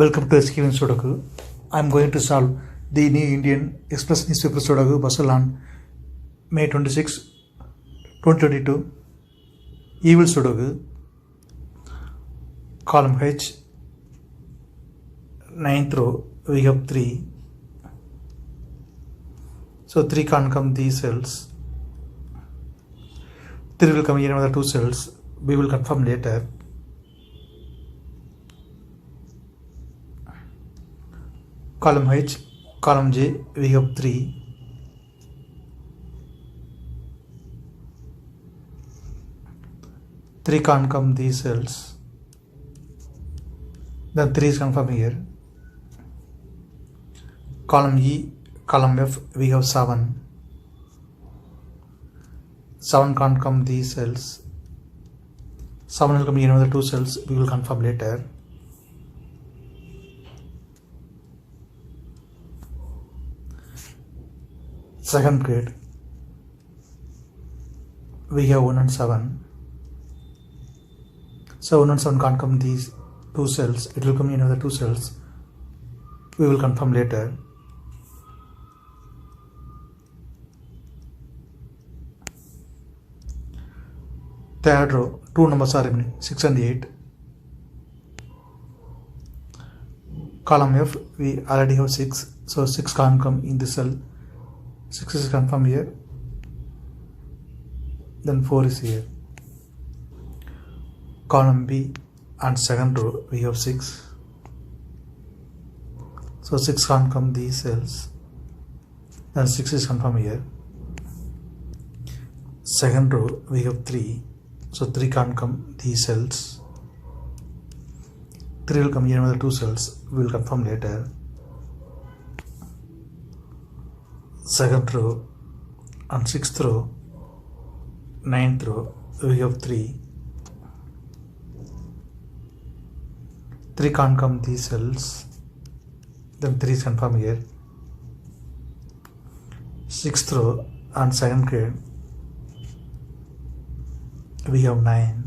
Welcome to SkVm Sudoku. I am going to solve the New Indian Express newspaper Sudoku puzzle on May 26, 2022. Evil Sudoku. Column H, 9th row, we have 3. So 3 can't come these cells. 3 will come here another 2 cells. We will confirm later. Column H, column J, we have 3. Three can't come these cells. Then 3 is confirmed here. Column E, column F, we have 7. 7 can't come these cells. 7 will come here another 2 cells. We will confirm later. Second grade, we have 1 and 7. So 1 and 7 can't come these 2 cells. It will come in another 2 cells. We will confirm later. Third row, 2 numbers are remaining, 6 and 8. Column F, we already have 6. So 6 can't come in this cell. 6 is confirmed here. Then 4 is here. Column B and second row, we have 6. So 6 can't come these cells. Then 6 is confirmed here. Second row, we have 3. So 3 can't come these cells. 3 will come here another 2 cells. We will confirm later. Second row and sixth row, 9th row, we have 3. 3 can't come these cells. Then 3 is confirmed here. 6th row and second grade, we have 9.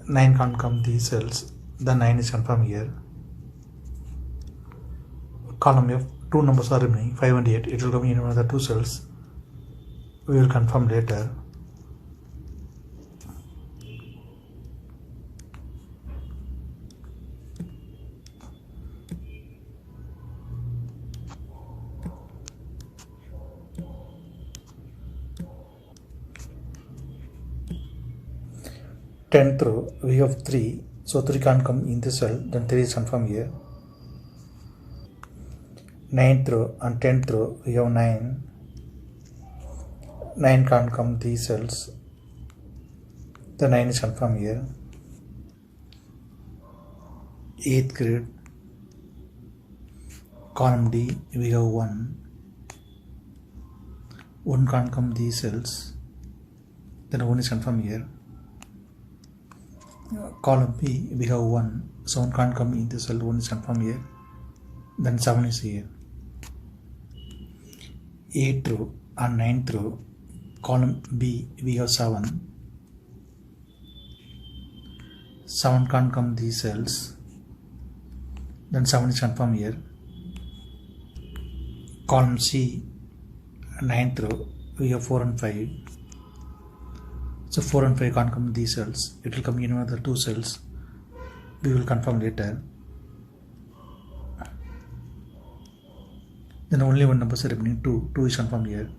9 can't come these cells. The 9 is confirmed here. Column F, 2 numbers are remaining, 5 and 8. It will come in another 2 cells. We will confirm later. Tenth row, we have 3. So 3 can't come in this cell. Then 3 is confirmed here. 9th row and 10th row, we have 9. 9 can't come these cells. The 9 is confirmed here. 8th grade, column D, we have 1. 1 can't come these cells. Then 1 is confirmed here. Column P, we have 1. So 1 can't come in this cell. 1 is confirmed here. Then 7 is here. 8th row and 9th row, column B, we have 7. 7 can't come these cells. Then 7 is confirmed here. Column C, 9th row, we have 4 and 5. So 4 and 5 can't come these cells. It will come in another 2 cells. We will confirm later. Then only one number is remaining, 2. 2 is confirmed here.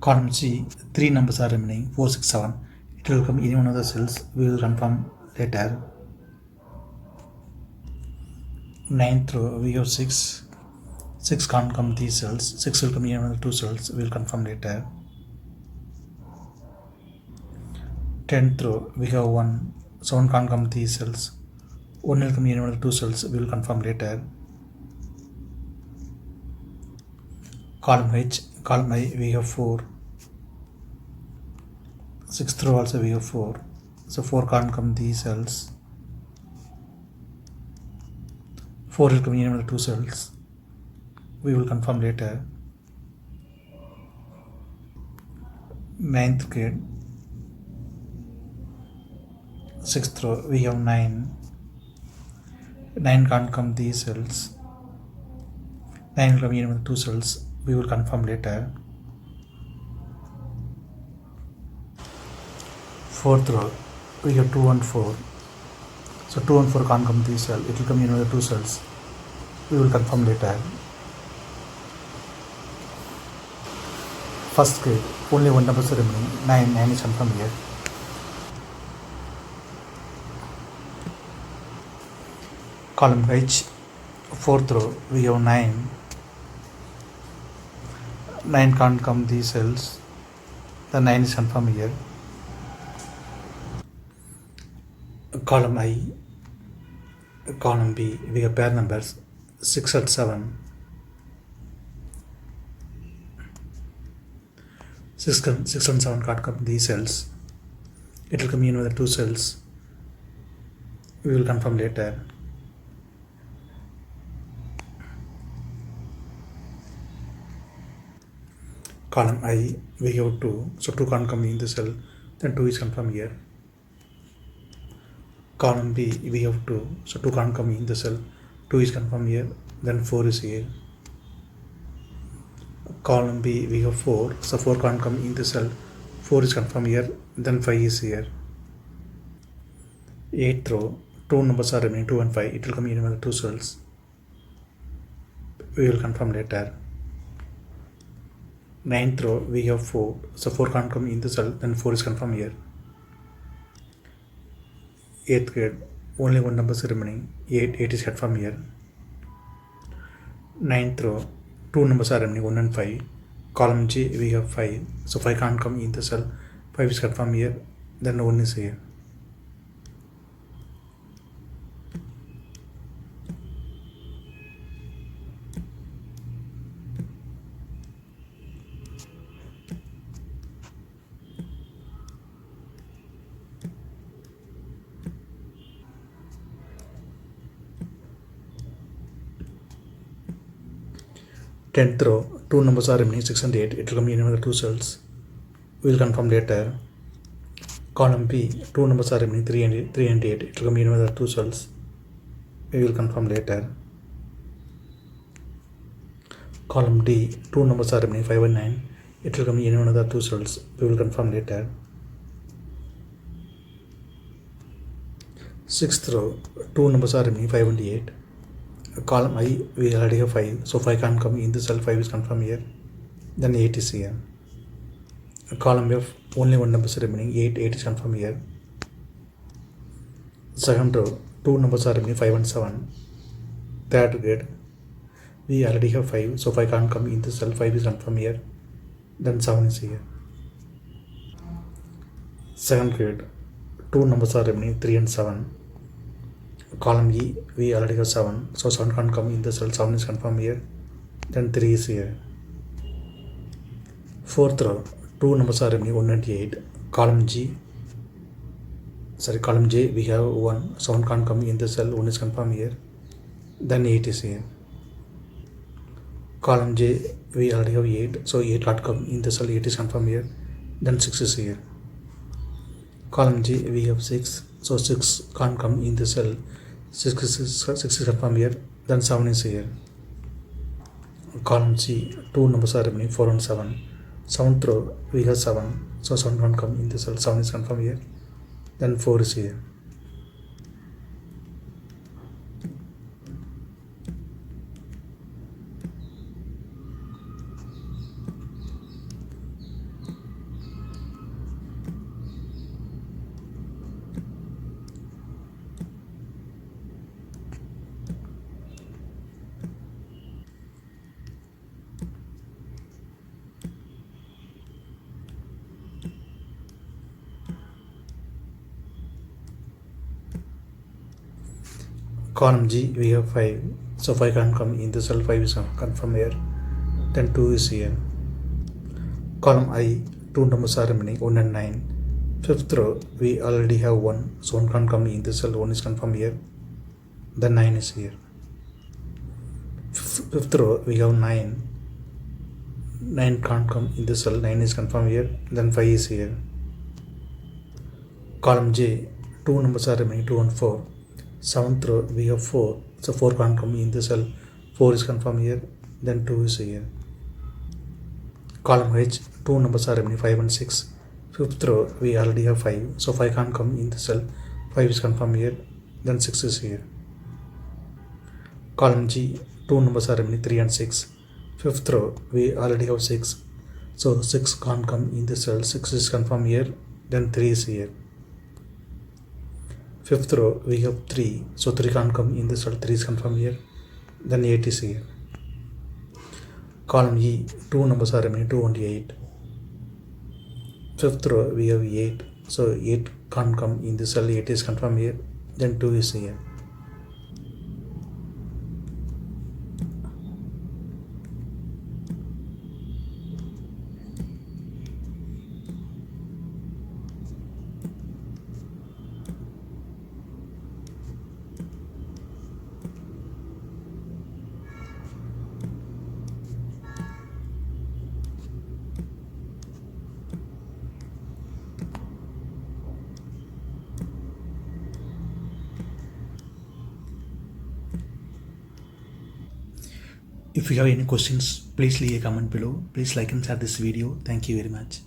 Column C, 3 numbers are remaining, 4, 6, 7. It will come in one of the cells. We will confirm later. 9th row, we have 6. 6 can't come these cells. 6 will come in another 2 cells. We will confirm later. 10th row, we have 1. So 1 can't come these cells. 1 will come in any one of the two cells, we will confirm later. Column H, column I, we have 4. 6th row also we have 4. So 4 can't come these cells. 4 will come in any one of the two cells, we will confirm later. 9th grade, 6th row we have 9. 9 can't come these cells. 9 will come in with 2 cells, we will confirm later. 4th row we have 2 and 4. So 2 and 4 can't come these cells, it will come in with 2 cells, we will confirm later. 1st grade, only one number remaining, 9. 9 is confirmed here. Column H, 4th row we have 9. 9 can't come these cells, the 9 is confirmed here. Column I, column B, we have pair numbers 6 and 7. 6 and 7 can't come these cells, it will come in with the 2 cells, we will confirm later. Column I, we have 2, so 2 can't come in the cell, then 2 is confirmed here. Column B, we have 2, so 2 can't come in the cell, 2 is confirmed here, then 4 is here. Column B, we have 4, so 4 can't come in the cell, 4 is confirmed here, then 5 is here. 8th row, 2 numbers are remaining, 2 and 5, it will come in with 2 cells, we will confirm later. 9th row, we have 4, so 4 can't come in the cell, then 4 is confirmed here. 8th grade, only one number is remaining, 8. 8 is confirmed here. 9th row, 2 numbers are remaining, 1 and 5. Column G, we have 5, so 5 can't come in the cell, 5 is confirmed here, then 1 is here. Tenth row, 2 numbers are remaining, 6 and 8, it will come in with 2 cells, we will confirm later. Column B, 2 numbers are remaining, 3 and 8, it will come in with 2 cells, we will confirm later. Column D, 2 numbers are remaining, 5 and 9, it will come in with 2 cells, we will confirm later. 6th row, 2 numbers are remaining, 5 and 8. Column I, we already have 5, so 5 can't come in the cell, 5 is confirmed here, then 8 is here. Column F, only one number is remaining, 8. 8 is confirmed here. 2nd row, 2 numbers are remaining, 5 and 7. 3rd grade, we already have 5, so 5 can't come in the cell, 5 is confirmed here, then 7 is here. 2nd grade, 2 numbers are remaining, 3 and 7. Column E, we already have 7, so 7 can't come in the cell, 7 is confirmed here, then 3 is here. 4th row, 2 numbers are remaining, 1 and 8. Column J, we have 1, so 1 can't come in the cell, 1 is confirmed here, then 8 is here. Column J, we already have 8, so 8 can't come in the cell, 8 is confirmed here, then 6 is here. Column G, we have 6, so 6 can't come in the cell, 6 is confirmed here, then 7 is here. Column C, 2 numbers are remaining, 4 and 7. 7th row, we have 7, so 7 can't come in the cell, 7 is confirmed here, then 4 is here. Column G, we have 5. So 5 can't come in the cell, 5 is confirmed here. Then 2 is here. Column I, 2 numbers are remaining, 1 and 9. Fifth row, we already have 1. So 1 can't come in the cell, 1 is confirmed here. Then 9 is here. Fifth row, we have 9. 9 can't come in the cell, 9 is confirmed here. Then 5 is here. Column J, 2 numbers are remaining, 2 and 4. Seventh row, we have 4. So 4 can't come in the cell, 4 is confirmed here. Then 2 is here. Column H, 2 numbers are remaining, 5 and 6. Fifth row, we already have 5. So 5 can't come in the cell, 5 is confirmed here. Then 6 is here. Column G, 2 numbers are remaining, 3 and 6. Fifth row, we already have 6. So 6 can't come in the cell, 6 is confirmed here. Then 3 is here. Fifth row, we have 3. So 3 can't come in the cell, 3 is confirmed here. Then 8 is here. Column E, 2 numbers are remaining, 2 and 8. Fifth row, we have 8. So 8 can't come in the cell, 8 is confirmed here. Then 2 is here. If you have any questions, please leave a comment below. Please like and share this video. Thank you very much.